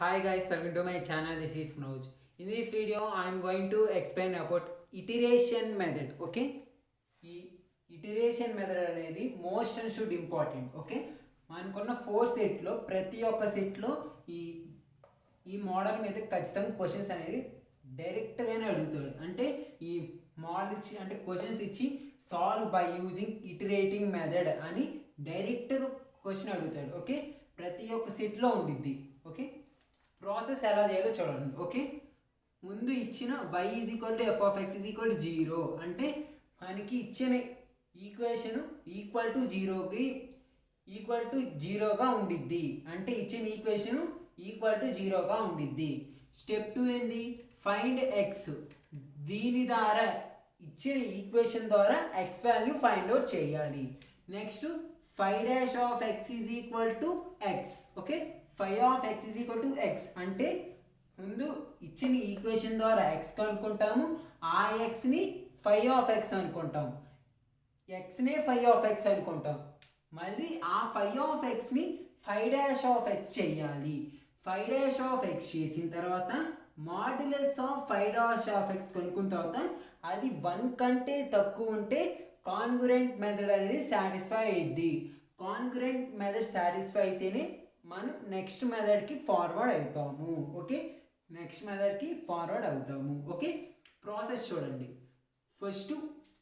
Hi guys, welcome to my channel. This is Manoj. In this video, I am going to explain about iteration method. Okay, ఈ iteration method అనేది most and should important. Okay, మనకున్న 4 సెట్లో ప్రతి ఒక్క సెట్లో ఈ ఈ model మీద ఖచ్చితంగా క్వశ్చన్స్ అనేది డైరెక్ట్గానే అడుగుతాడు. అంటే ఈ మోడల్ ఇచ్చి అంటే క్వశ్చన్స్ ఇచ్చి solve by using iterating method అని డైరెక్ట్గా క్వశ్చన్ అడుగుతాడు. ఓకే, ప్రతి ఒక్క సెట్లో ఉండిద్ది. ఓకే, ప్రాసెస్ ఎలా చేయాలో చూడండి. ఓకే, ముందు ఇచ్చిన y f of x 0 అంటే మనకి ఇచ్చిన ఈక్వేషన్ ఈక్వల్ టు జీరోగా ఉండిద్ది. అంటే ఇచ్చిన ఈక్వేషన్ ఈక్వల్ టు జీరోగా ఉండిద్ది. స్టెప్ 2 ఏంది? Find X. దీని ద్వారా ఇచ్చిన ఈక్వేషన్ ద్వారా ఎక్స్ వాల్యూ ఫైండ్ అవుట్ చేయాలి. Next phi dash of X is equal to X. Okay, phi of X is equal to X అంటే ముందు ఇచ్చిన ఈక్వేషన్ ద్వారా ఎక్స్ కనుక్కుంటాము, ఆ ఎక్స్ని ఫై ఆఫ్ ఎక్స్ అనుకుంటాం, ఎక్స్నే ఫై ఆఫ్ ఎక్స్ అనుకుంటాం. మళ్ళీ ఆ ఫై ఆఫ్ ఎక్స్ని ఫై డాష్ ఆఫ్ ఎక్స్ చేయాలి. ఫై డాష్ ఆఫ్ ఎక్స్ చేసిన తర్వాత modulus of phi dash of X కనుక్కున్న తర్వాత అది 1 కంటే తక్కువ ఉంటే కాన్గ్రుయెంట్ మెథడ్ అనేది సాటిస్ఫై అయ్యిద్ది. కాన్గ్రుయెంట్ మెథడ్ సాటిస్ఫై అయితేనే మనం నెక్స్ట్ మెథడ్కి ఫార్వర్డ్ అవుతాము. ఓకే, నెక్స్ట్ మెథడ్కి ఫార్వర్డ్ అవుతాము. ఓకే, ప్రాసెస్ చూడండి. ఫస్ట్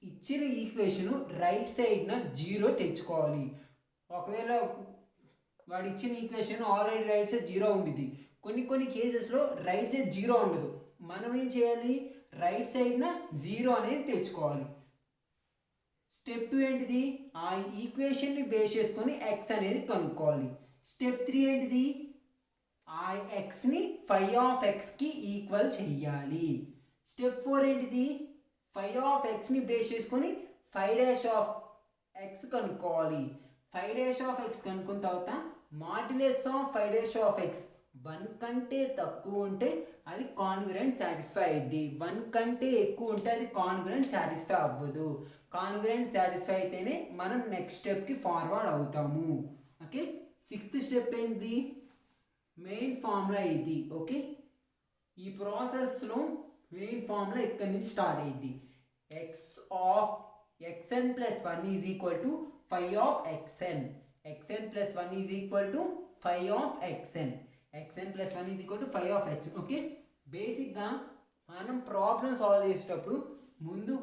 ఇచ్చిన ఈక్వేషను రైట్ సైడ్న 0 తెచ్చుకోవాలి. ఒకవేళ వాడు ఇచ్చిన ఈక్వేషన్ ఆల్రెడీ రైట్ సైడ్ 0 ఉండిద్ది. కొన్ని కేసెస్లో రైట్ సైడ్ 0 ఉండదు. మనం ఏం చేయాలి? రైట్ సైడ్న 0 అనేది తెచ్చుకోవాలి. స్టెప్ 2 ఏంటిది? ఆ ఈక్వేషన్ని బేస్ చేసుకొని ఎక్స్ అనేది కనుక్కోవాలి. స్టెప్ 3 ఏంటిది? ఆ ఎక్స్ని ఫై ఆఫ్ ఎక్స్కి ఈక్వల్ చెయ్యాలి. స్టెప్ 4 ఏంటిది? ఫై ఆఫ్ ఎక్స్ని బేస్ చేసుకొని ఫై డాష్ ఆఫ్ ఎక్స్ కనుక్కోవాలి. ఫై డాష్ ఆఫ్ ఎక్స్ కనుక్కున్న తర్వాత modulus of phi dash of X 1 కంటే తక్కువ ఉంటే అది కాన్గ్రుయెంట్ సాటిస్ఫై అయ్యిద్ది. 1 కంటే ఎక్కువ ఉంటే అది కాన్గ్రుయెంట్ సాటిస్ఫై అవ్వదు. కాన్గ్రుయెంట్ సాటిస్ఫై అయితేనే మనం నెక్స్ట్ స్టెప్కి ఫార్వర్డ్ అవుతాము. ఓకే, 6th స్టెప్ ఏంటి? మెయిన్ ఫార్ములా ఇది. ఓకే, ఈ ప్రాసెస్లో మెయిన్ ఫార్ములా ఇక్కడి నుంచి స్టార్ట్ అయ్యింది. X of xn plus 1 is equal to phi of xn. xn plus 1 is equal to phi of xn. xn plus 1 is equal to phi of xn. Okay, బేసిక్గా మనం problem solve చేసేటప్పుడు ముందు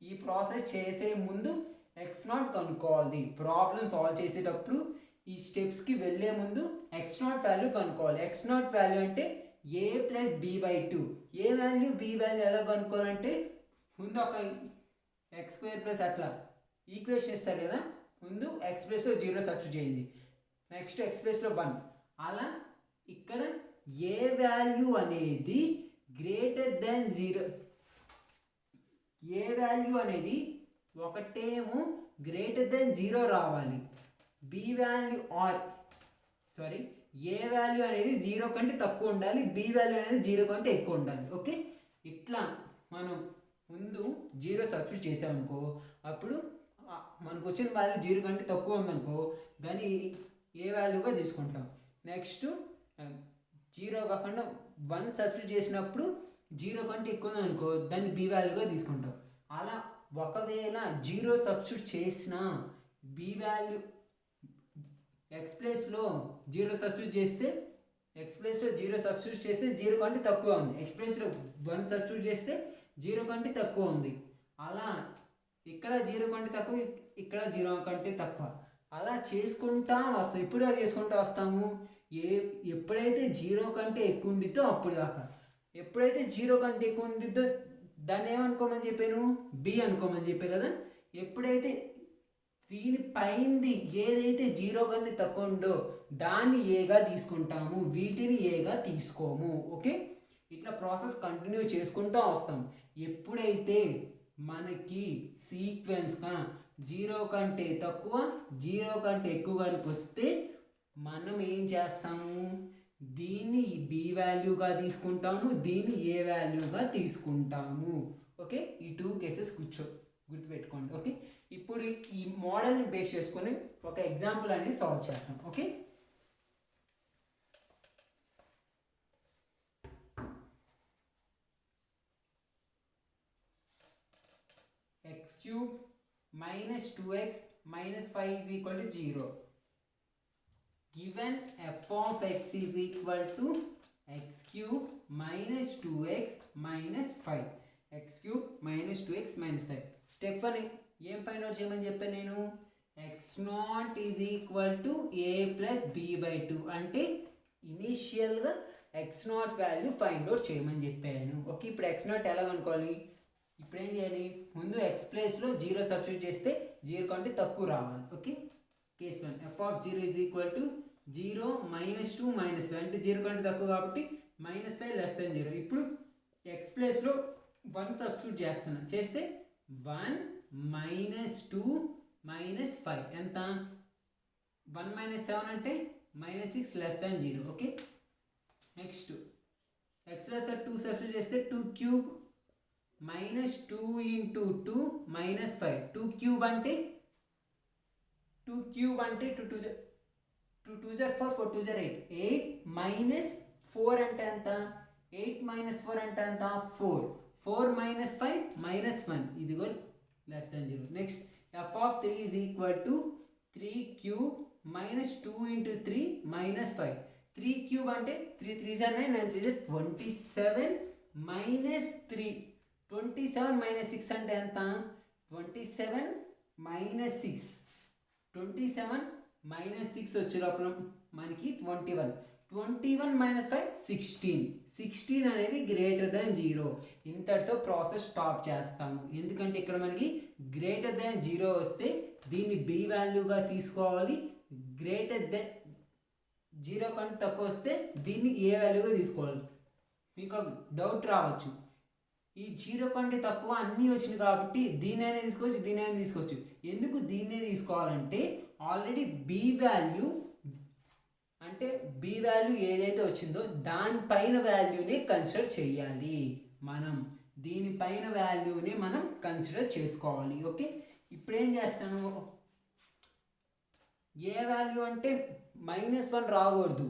ఈ process చేసే ముందు x0 కనుక్కోవాలి. Problem solve చేసేటప్పుడు ఈ స్టెప్స్కి వెళ్ళే ముందు x0 వాల్యూ కనుక్కోవాలి. x0 వాల్యూ అంటే a plus b by 2. A value b value ఎలా కనుక్కోవాలంటే ముందు ఒక ఎక్స్ స్క్వేర్ ప్లస్ అట్లా ఈక్వేషన్ ఇస్తారు కదా, ముందు ఎక్స్ ప్లస్లో 0 సబ్స్టిట్యూట్ చేయండి. నెక్స్ట్ ఎక్స్ ప్లస్లో 1. అలా ఇక్కడ ఏ వాల్యూ అనేది గ్రేటర్ దెన్ 0, ఏ వాల్యూ అనేది ఒకటేమో గ్రేటర్ దెన్ 0 రావాలి. బి వాల్యూ ఏ వాల్యూ అనేది 0 కంటే తక్కువ ఉండాలి, బి వాల్యూ అనేది 0 కంటే ఎక్కువ ఉండాలి. ఓకే, ఇట్లా మనం ముందు 0 సబ్స్టిట్యూట్ చేసామనుకో, అప్పుడు మనకు వచ్చిన వాల్యూ 0 కంటే తక్కువ ఉందనుకో దాన్ని ఏ వాల్యూగా తీసుకుంటాం. నెక్స్ట్ 0 కాకుండా 1 సబ్స్టిట్యూట్ చేసినప్పుడు 0 కంటే ఎక్కువ ఉందనుకో దాన్ని బి వాల్యూగా తీసుకుంటాం. అలా ఒకవేళ 0 సబ్స్టిట్యూట్ చేసినా బి వాల్యూ ఎక్స్ ప్లేస్లో 0 సబ్స్టిట్యూట్ చేస్తే 0 కంటే తక్కువ ఉంది. ఎక్స్ ప్లేస్లో 1 సబ్స్టిట్యూట్ చేస్తే 0 కంటే తక్కువ ఉంది. అలా ఇక్కడ 0 కంటే తక్కువ, ఇక్కడ 0 కంటే తక్కువ, అలా చేసుకుంటా వస్తాం. ఇప్పుడు చేసుకుంటూ వస్తాము. ఎప్పుడైతే 0 కంటే ఎక్కువ ఉండిద్దో అప్పుడు దాకా. ఎప్పుడైతే 0 కంటే ఎక్కువ ఉండిద్దో దాన్ని ఏమనుకోమని చెప్పాను? బి అనుకోమని చెప్పే కదా. ఎప్పుడైతే దీని పైంది ఏదైతే 0 కంటే తక్కువ ఉందో దాన్ని ఏగా తీసుకుంటాము, వీటిని ఏగా తీసుకోము. ఓకే, ఇట్లా ప్రాసెస్ కంటిన్యూ చేసుకుంటూ వస్తాం. ఎప్పుడైతే మనకి సీక్వెన్స్గా 0 కంటే తక్కువ 0 కంటే ఎక్కువ వస్తే మనం ఏం చేస్తాము? దీన్ని బి వాల్యూగా తీసుకుంటాము, దీన్ని ఏ వాల్యూగా తీసుకుంటాము. ఓకే, ఈ 2 కేసెస్ గుర్తుపెట్టుకోండి. ఓకే, ఇప్పుడు ఈ మోడల్ని బేస్ చేసుకొని ఒక ఎగ్జాంపుల్ అనేది సాల్వ్ చేద్దాం. Okay, cube minus 2x minus 5 is equal to 0. Given f of x is equal to x cube minus 2x minus 5. x cube minus 2x minus 5. Step 1 ఏం find out చేయమని చెప్పాను నేను, x0 is equal to a plus b by 2 అంటే ఇనీషియల్గా x0 value find out చేయమని చెప్పాను. Okay, ఇప్పుడు x0 ఎలా కనుక్కోవాలి, ఇప్పుడు ఏం చేయాలి, ముందు x ప్లేస్లో 0 సబ్స్టిట్యూట్ చేస్తే 0 కంటే తక్కువ రావాలి. Okay, case 1 f of 0 is equal to 0 minus 2 minus 5 అంటే 0 కంటే తక్కువ కాబట్టి -5 less than 0. ఇప్పుడు x ప్లేస్లో 1 సబ్స్టిట్యూట్ చేస్తున్నా, చేస్తే 1 minus 2 minus 5 ఎంత, 1 minus 7 అంటే -6 less than 0. Okay, next x plus 2 substitute చేస్తే 2 cube minus 2 into 2 minus 5. 2 cube అంటే 2 క్యూబ్ అంటే 2 2 4 4 2 8 8 minus 4 అంటే ఎంత, 8 minus 4 అంటే ఎంత 4 4 minus 5 minus 1 ఇదిగో less than 0. Next f of 3 is equal to 3 cube minus 2 into 3 minus 5. 3 cube అంటే 3 3s are 9 9 3s are 27 minus 3 27 minus 6 అంటే ఎంత, 27 minus 6 27 minus 6 వచ్చే లోపల మనకి 21 minus 5 16 అనేది గ్రేటర్ దెన్ 0. ఇంతటితో ప్రాసెస్ స్టాప్ చేస్తాము, ఎందుకంటే ఇక్కడ మనకి గ్రేటర్ దెన్ 0 వస్తే దీన్ని b వాల్యూగా తీసుకోవాలి, గ్రేటర్ దెన్ 0 కంటే తక్కువ వస్తే దీన్ని ఏ వాల్యూగా తీసుకోవాలి. మీకు ఒక డౌట్ రావచ్చు, ఈ 0 కంటే తక్కువ అన్నీ వచ్చినాయి కాబట్టి దీన్నైనా తీసుకోవచ్చు. ఎందుకు దీన్నే తీసుకోవాలంటే ఆల్రెడీ b వాల్యూ అంటే b వాల్యూ ఏదైతే వచ్చిందో దానిపైన వాల్యూని కన్సిడర్ చేయాలి, మనం దీనిపైన వాల్యూని మనం కన్సిడర్ చేసుకోవాలి. ఓకే, ఇప్పుడు ఏం చేస్తాను, ఏ వాల్యూ అంటే -1 రాకూడదు,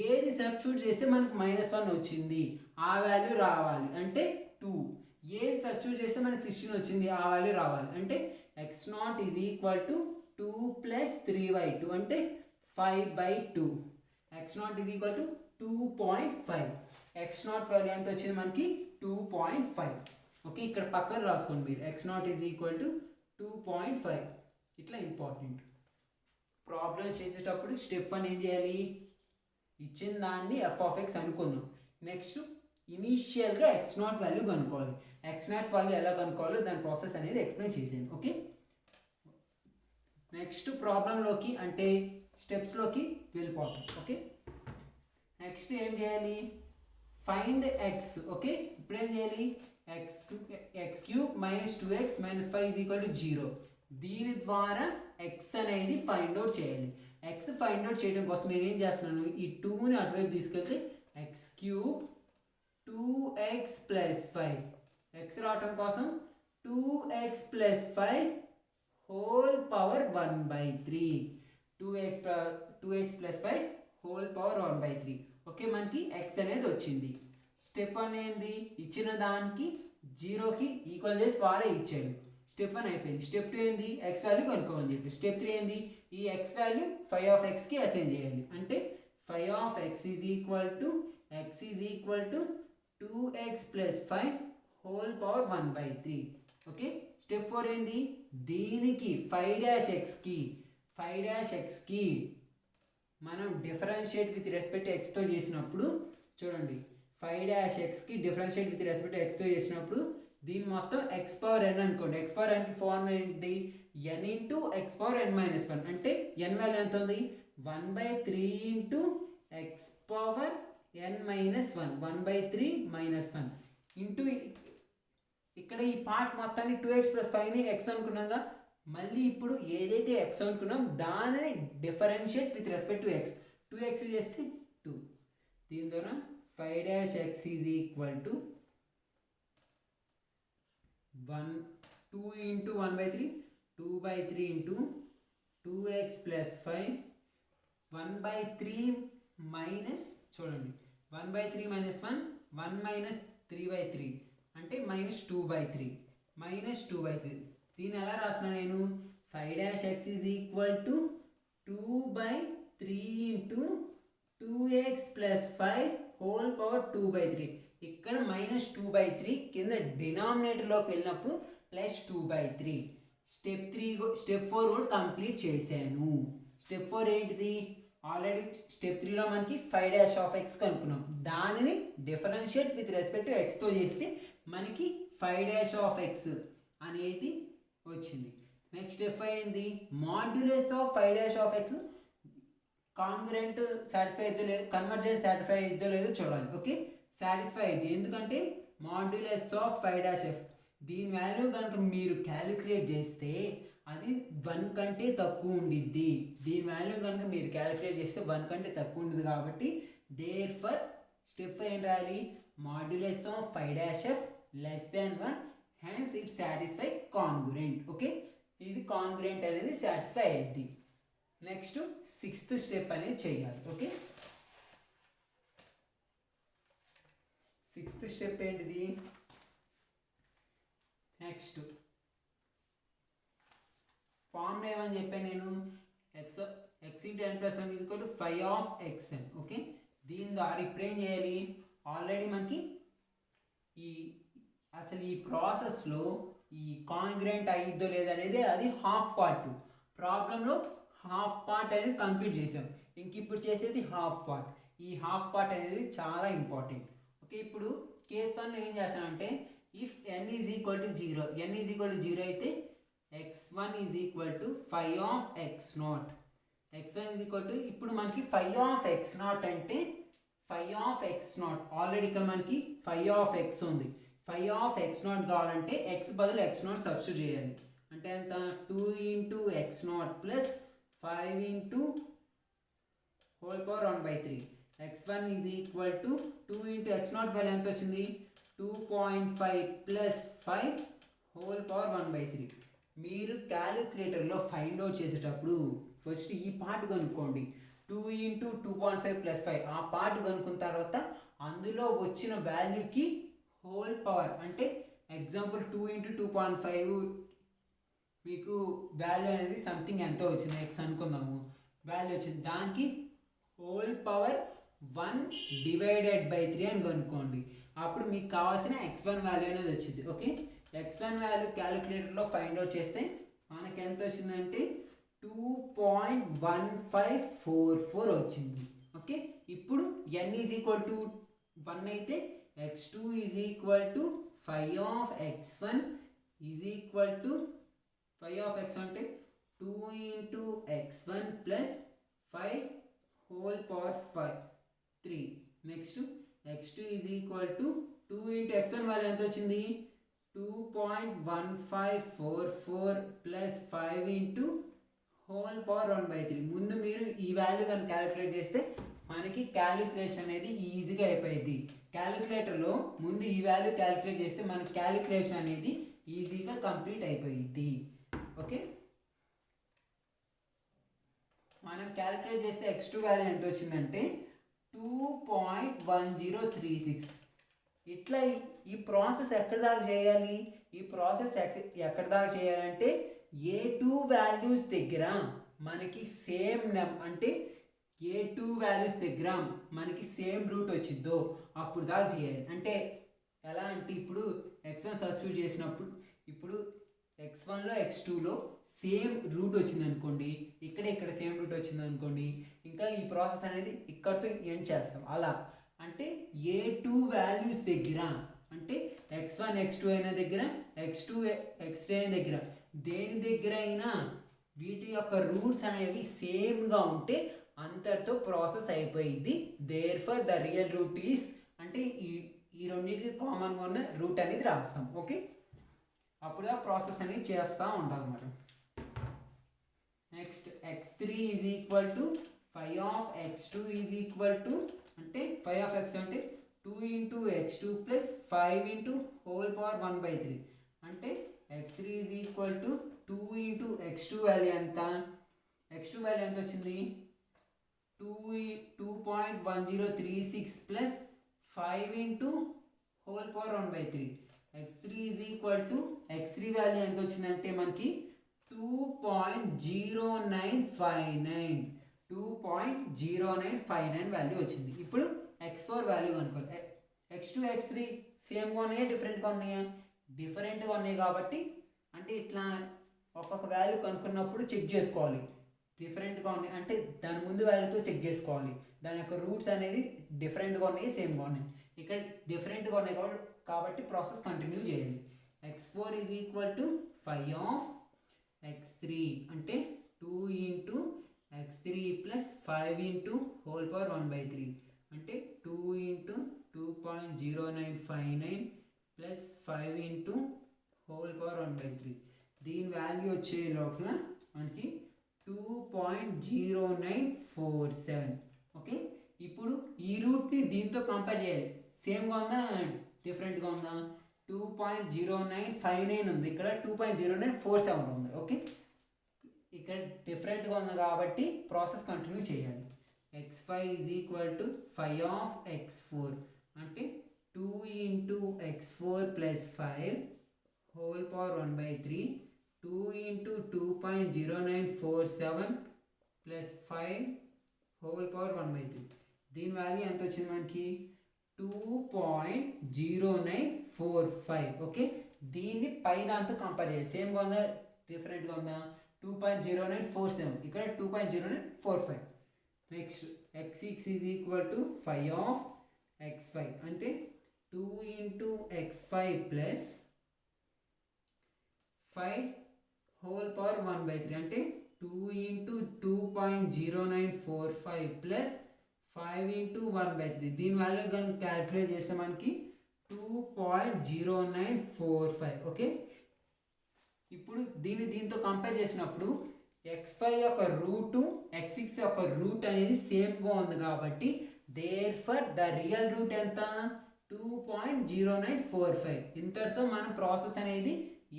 ఏది సబ్స్టిట్యూట్ చేస్తే మనకు -1 వచ్చింది ఆ వాల్యూ రావాలి అంటే 2, ఏది సబ్స్టిట్యూట్ చేస్తే మనకు 16 వచ్చింది ఆ వాల్యూ రావాలి అంటే x0 is equal to 2 plus 3/2 అంటే 5/2. x0 is equal to 2.5. x0 value ఎంత వచ్చింది మనకి 2.5. ఓకే, ఇక్కడ పక్కన రాసుకోండి మీరు, x0 is equal to 2.5. ఇట్లా ఇంపార్టెంట్. ప్రాబ్లం చేసేటప్పుడు స్టెప్ 1 ఏం చేయాలి, ఇచ్చిన దాన్ని f of x అనుకుందాం. నెక్స్ట్ ఇనీషియల్గా x0 వాల్యూ కనుక్కోవాలి. x0 వాల్యూ ఎలా కనుక్కోవాలో దాని ప్రాసెస్ అనేది ఎక్స్ప్లెయిన్ చేసాను. ఓకే, నెక్స్ట్ ప్రాబ్లంలోకి అంటే స్టెప్స్లోకి వెళ్ళిపోతాం. ఓకే, నెక్స్ట్ ఏం చేయాలి, ఫైండ్ x. ఓకే, ఇప్పుడు ఏం చేయాలి, x cube minus 2x minus 5 is equal to 0. దీని ద్వారా x అనేది ఫైండ్ అవుట్ చేయాలి. x ఫైండ్ అవుట్ చేయడం కోసం నేను ఏం చేస్తున్నాను, ఈ 2ని అటువైపు తీసుకెళ్తే x cube 2x plus 5, x రావటం కోసం 2x plus 5 whole power 1/3, 2x plus 5 whole power 1/3. Okay, మనకి x అనేది వచ్చింది. స్టెప్ 1 ఏంది, ఇచ్చిన దానికి 0కి ఈక్వల్ చేసి వాడే ఇచ్చాడు. స్టెప్ 1 అయిపోయింది. స్టెప్ 2 ఏంది, x వాల్యూ కనుక్కోమని చెప్పి. స్టెప్ 3 ఏంది, ఈ x వాల్యూ phi of xకి అసైన్ చేయాలి అంటే phi of x is equal to 2x plus 5 whole power 1/3. Okay, step 4 ఏంది, దీనికి 5'xకి మనం డిఫరెన్షియేట్ విత్ రెస్పెక్ట్ ఎక్స్తో చేసినప్పుడు చూడండి, 5'xకి డిఫరెన్షియేట్ విత్ రెస్పెక్ట్ ఎక్స్తో చేసినప్పుడు దీని మొత్తం x పవర్ n అనుకోండి. x పవర్ nకి ఫార్మ్ ఏంటి, n into x power n minus 1 అంటే n వాల్యూ ఎంత ఉంది, 1/3 into x power n minus 1, 1/3 minus 1 into ఇక్కడ ఈ పార్ట్ మొత్తాన్ని 2x ప్లస్ 5ని x అనుకున్నాగా, మళ్ళీ ఇప్పుడు ఏదైతే x అనుకున్నాం దానిని differentiate with respect to x, 2x చేస్తే 2, దీని ద్వారా 5'x is equal to 2 into 1/3 2/3 into 2x plus 5 1/3 minus చూడండి 1/3 మైనస్ 1 1 మైనస్ 3/3 అంటే మైనస్ 2/3. -2/3. దీన్ని ఎలా రాసిన నేను 5-x is equal to 2/3 into 2x plus 5 whole power 2/3. ఇక్కడ -2/3 కింద డినామినేటర్లోకి వెళ్ళినప్పుడు +2/3. స్టెప్ 4 కూడా కంప్లీట్ చేశాను. స్టెప్ 4 ఏంటిది? ఆల్రెడీ స్టెప్ 3లో మనకి 5-x కనుక్కున్నాం. దానిని డిఫరెన్షియేట్ విత్ రెస్పెక్ట్ టు ఎక్స్తో చేస్తే మనకి 5-x అనేది వచ్చింది. నెక్స్ట్ స్టెప్ ఏంటి? Modulus of 5-x congruent satisfy అయితే లేదు, కన్వర్జెన్స్ సాటిస్ఫై అయితే లేదో చూడాలి. ఓకే, సాటిస్ఫై అయితే, ఎందుకంటే మాడ్యులస్ ఆఫ్ 5-f దీని వాల్యూ కనుక మీరు క్యాలిక్యులేట్ చేస్తే అది 1 కంటే తక్కువ ఉండిద్ది. దీని వాల్యూ కనుక మీరు క్యాలిక్యులేట్ చేస్తే 1 కంటే తక్కువ ఉండదు. కాబట్టి దేర్ ఫర్ స్టెప్ 5 ఏం రాయాలి? Modulus of 5-f less than 1, hence it satisfy congruent. Okay, ఇది కాంగ్రుయెంట్ అనేది సాటిస్ఫై అయ్యింది. నెక్స్ట్ 6th స్టెప్ అనేది చేయాలి. ఓకే, 6th స్టెప్ ఏంటిది? నెక్స్ట్ ఫార్ములా ఏమని చెప్పాను నేను? x into n plus 1 is equal to 5/xn. Okay, దీని ద్వారా ఇప్పుడు ఏం చేయాలి? ఆల్రెడీ మనకి అసలు ఈ ప్రాసెస్లో ఈ కాంగ్రెంట్ అయిద్దో లేదనేది అది హాఫ్ పార్ట్. ప్రాబ్లంలో హాఫ్ పార్ట్ అనేది కంప్లీట్ చేసాం. ఇంక ఇప్పుడు చేసేది హాఫ్ పార్ట్. ఈ హాఫ్ పార్ట్ అనేది చాలా ఇంపార్టెంట్. ఓకే, ఇప్పుడు కేస్ 1లో ఏం చేస్తానంటే if n is equal to 0, n is equal to 0 అయితే x1 is equal to 5/x0. x1 is equal to, ఇప్పుడు మనకి 5/x0 అంటే 5/x0 ఆల్రెడీ ఇక్కడ మనకి 5/x ఉంది. 5/x0 కావాలంటే x బదులు x0 సబ్స్టిట్యూట్ చేయాలి. అంటే ఎంత? 2 into x0 plus 5 into whole power 1/3. x1 is equal to 2 into x0 value ఎంత వచ్చింది? 2.5 ప్లస్ 5 హోల్ పవర్ 1/3. మీరు క్యాలిక్యులేటర్లో ఫైండ్ అవుట్ చేసేటప్పుడు ఫస్ట్ ఈ పార్ట్ కనుక్కోండి. 2 ఇంటూ 2.5 ప్లస్ 5 ఆ పార్ట్ కనుక్కున్న తర్వాత అందులో వచ్చిన వాల్యూకి హోల్ పవర్, అంటే ఎగ్జాంపుల్ 2 ఇంటూ 2.5 మీకు వాల్యూ అనేది సంథింగ్ ఎంత వచ్చింది x అనుకుందాము, వాల్యూ వచ్చింది, దానికి హోల్ పవర్ 1/3 అని కనుక్కోండి. అప్పుడు మీకు కావాల్సిన x1 వాల్యూ అనేది వచ్చింది. ఓకే, x1 వాల్యూ క్యాలిక్యులేటర్లో ఫైండ్ అవుట్ చేస్తే మనకి ఎంత వచ్చిందంటే 2.1544 వచ్చింది. ఓకే, ఇప్పుడు n ఈజ్ ఈక్వల్ టు 1 అయితే x2 is equal to 5/x1 is equal to 5/x1 అంటే 2 into x1 plus 5 whole power 3. Next x2 is equal to 2 into x1 value ఎంత వచ్చింది? 2.1544 ప్లస్ 5 ఇంటూ హోల్ పవర్ 1/3. ముందు మీరు ఈ value కనుక calculate చేస్తే మనకి క్యాలిక్యులేషన్ అనేది ఈజీగా అయిపోయింది. క్యాలిక్యులేటర్లో ముందు ఈ వాల్యూ క్యాలిక్యులేట్ చేస్తే మనకి క్యాలిక్యులేషన్ అనేది ఈజీగా కంప్లీట్ అయిపోయింది. ఓకే, మనం క్యాలిక్యులేట్ చేస్తే x2 వాల్యూ ఎంత వచ్చిందంటే 2.1036. ఇట్లా ఈ ప్రాసెస్ ఎక్కడి దాకా చేయాలి? ఈ ప్రాసెస్ ఎక్కడి దాకా చేయాలంటే A2 వాల్యూస్ దగ్గర మనకి సేమ్ అంటే A2 వాల్యూస్ దగ్గర మనకి సేమ్ రూట్ వచ్చిద్దో అప్పుడు దాకా చేయాలి. అంటే ఎలా అంటే ఇప్పుడు x1 సబ్స్టిట్యూట్ చేసినప్పుడు ఇప్పుడు x1లో x2లో సేమ్ రూట్ వచ్చింది అనుకోండి, ఇక్కడ సేమ్ రూట్ వచ్చింది అనుకోండి, ఇంకా ఈ ప్రాసెస్ అనేది ఇక్కడితో ఎండ్ చేస్తాం. అలా అంటే A2 వాల్యూస్ దగ్గర అంటే x1 x2 అయిన దగ్గర x2 x3 అయిన దగ్గర దేని దగ్గర అయినా వీటి యొక్క రూట్స్ అనేవి సేమ్గా ఉంటే అంతటితో ప్రాసెస్ అయిపోయింది. Therefore the real root is అంటే ఈ రెండింటికి కామన్గా ఉన్న రూట్ అనేది రాస్తాం. ఓకే, అప్పుడు ఆ ప్రాసెస్ అనేది చేస్తూ ఉండాలి. మరి next x3 is equal to 5/x2 is equal to అంటే 5/x అంటే 2 into x2 plus 5 into whole power 1/3. అంటే x3 is equal to 2 into x2 value ఎంత? x2 వాల్యూ ఎంత వచ్చింది? 2.1036 plus 5 into whole power 1/3. x3 is equal to x3 value ఎంత వచ్చిందంటే మనకి 2.0959 2.0959 value వచ్చింది. ఇప్పుడు x4 వాల్యూ కనుక్కోవాలి. x2 x3 సేమ్గా ఉన్నాయా డిఫరెంట్గా ఉన్నాయా? డిఫరెంట్గా ఉన్నాయి కాబట్టి అంటే ఇట్లా ఒక్కొక్క వాల్యూ కనుక్కున్నప్పుడు చెక్ చేసుకోవాలి. డిఫరెంట్గా ఉన్నాయి అంటే దాని ముందు వాల్యూతో చెక్ చేసుకోవాలి. దాని యొక్క రూట్స్ అనేది డిఫరెంట్గా ఉన్నాయి సేమ్గా ఉన్నాయి. ఇక్కడ డిఫరెంట్గా ఉన్నాయి కాబట్టి ప్రాసెస్ కంటిన్యూ చేయాలి. x4 is equal to 5 of x3 అంటే 2 into x3 plus 5 into whole power 1/3 అంటే 2 into 2.0959 plus 5 into whole power 1/3. దీని వాల్యూ వచ్చే లోపల మనకి 2.0947. ఓకే, ఇప్పుడు ఈ రూట్ని దీంతో కంపేర్ చేయాలి. సేమ్గా ఉందా డిఫరెంట్గా ఉందా? 2.0959 ఉంది, ఇక్కడ 2.0947 ఉంది. ఓకే, ఇక్కడ డిఫరెంట్గా ఉంది కాబట్టి ప్రాసెస్ కంటిన్యూ చేయాలి. x5 is equal to 5 of x4 అంటే 2 into x4 plus 5 whole power 1/3 2 into 2.0947 plus 5 whole power 1/3. దీని వాల్యూ ఎంత వచ్చింది మనకి? 2.0945. ఓకే, దీన్ని పై దాంతో కంపేర్ చేయాలి. సేమ్గా ఉందా డిఫరెంట్గా ఉందా? 2.0947 ఇక్కడ 2.0945. Next x6 is equal to 5 of x5 అంటే 2 into x5 plus 5 whole power 1/3 అంటే 2 ఇంటూ 2.0945 ప్లస్ 5 ఇంటూ 1/3. దీని వాల్యూ కనుక క్యాలిక్యులేట్ చేస్తే మనకి 2.0945. ఓకే, ఇప్పుడు దీంతో కంపేర్ చేసినప్పుడు x5 యొక్క రూటు x6 యొక్క రూట్ అనేది సేమ్గా ఉంది కాబట్టి దేర్ఫర్ ద రియల్ రూట్ ఎంత? 2.0945. ఇంతటితో మనం ప్రాసెస్ అనేది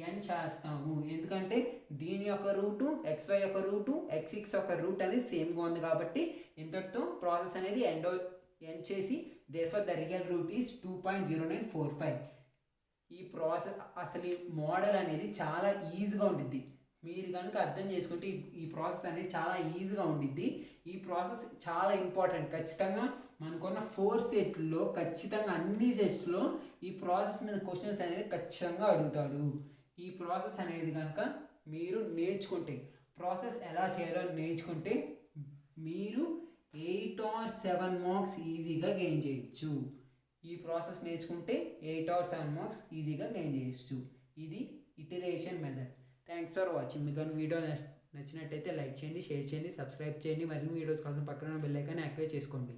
ఎన్ చేస్తాము. ఎందుకంటే దీని యొక్క రూటు x5 యొక్క రూటు x6 యొక్క రూట్ అనేది సేమ్గా ఉంది కాబట్టి ఇంతటితో ప్రాసెస్ అనేది ఎండ్ చేసి therefore the real route is 2.0945. ఈ ప్రాసెస్ అసలు ఈ మోడల్ అనేది చాలా ఈజీగా ఉంటుంది. మీరు కనుక అర్థం చేసుకుంటే ఈ ప్రాసెస్ అనేది చాలా ఈజీగా ఉండిద్ది. ఈ ప్రాసెస్ చాలా ఇంపార్టెంట్. ఖచ్చితంగా మనకున్న 4 సెట్లో ఖచ్చితంగా అన్ని సెట్స్లో ఈ ప్రాసెస్ మీద క్వశ్చన్స్ అనేది ఖచ్చితంగా అడుగుతాడు. ఈ ప్రాసెస్ అనేది కనుక మీరు నేర్చుకుంటే, ప్రాసెస్ ఎలా చేయాలో నేర్చుకుంటే మీరు 8 or 7 మార్క్స్ ఈజీగా గెయిన్ చేయొచ్చు. ఈ ప్రాసెస్ నేర్చుకుంటే 8 or 7 మార్క్స్ ఈజీగా గెయిన్ చేయొచ్చు. ఇది iteration method. Thanks for watching. మీకు వీడియో నచ్చినట్టయితే లైక్ చేయండి, షేర్ చేయండి, సబ్స్క్రైబ్ చేయండి. మరిన్ని వీడియోస్ కోసం పక్కన బెల్ ఐకాన్ యాక్టివేట్ చేసుకోండి.